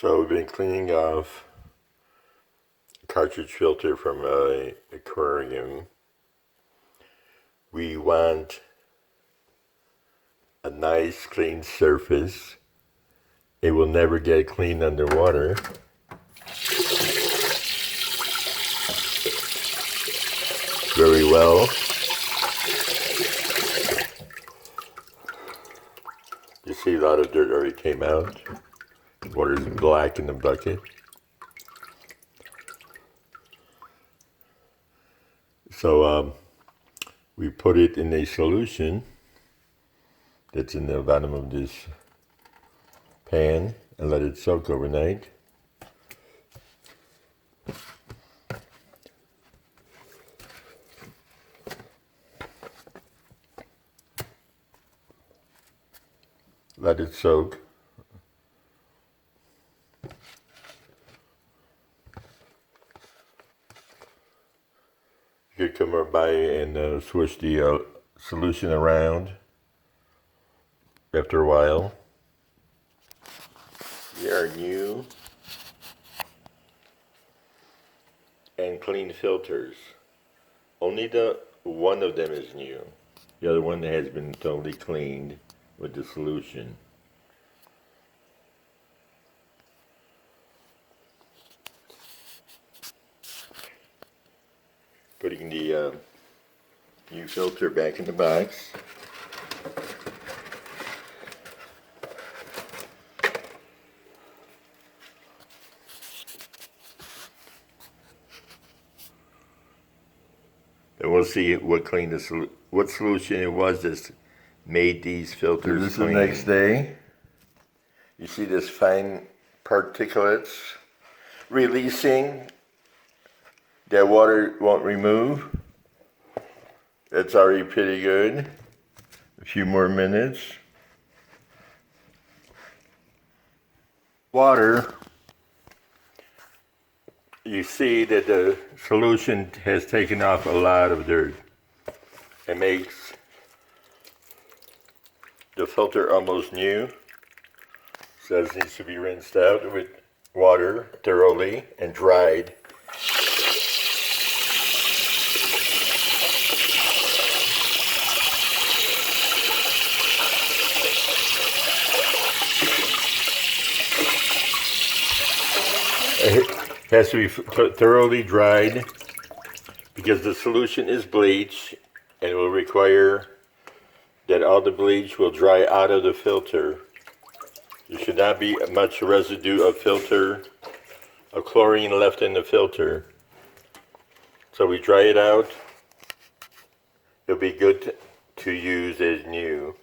So we've been cleaning off a cartridge filter from an aquarium. We want a nice clean surface. It will never get clean underwater. Very well. You see a lot of dirt already came out. The water's black in the bucket. So we put it in a solution that's in the bottom of this pan and let it soak overnight. Let it soak. You could come up by and switch the solution around after a while. They are new and clean filters. Only the one of them is new. The other one has been totally cleaned with the solution. Putting the new filter back in the box. And we'll see what what solution it was that made these filters This is clean. the next day. You see this fine particulates releasing that water won't remove. That's already pretty good. A few more minutes. Water. You see that the solution has taken off a lot of dirt. It makes the filter almost new. Says it needs to be rinsed out with water thoroughly and dried. It has to be thoroughly dried because the solution is bleach and it will require that all the bleach will dry out of the filter. There should not be much residue of chlorine left in the filter. So we dry it out. It'll be good to use as new.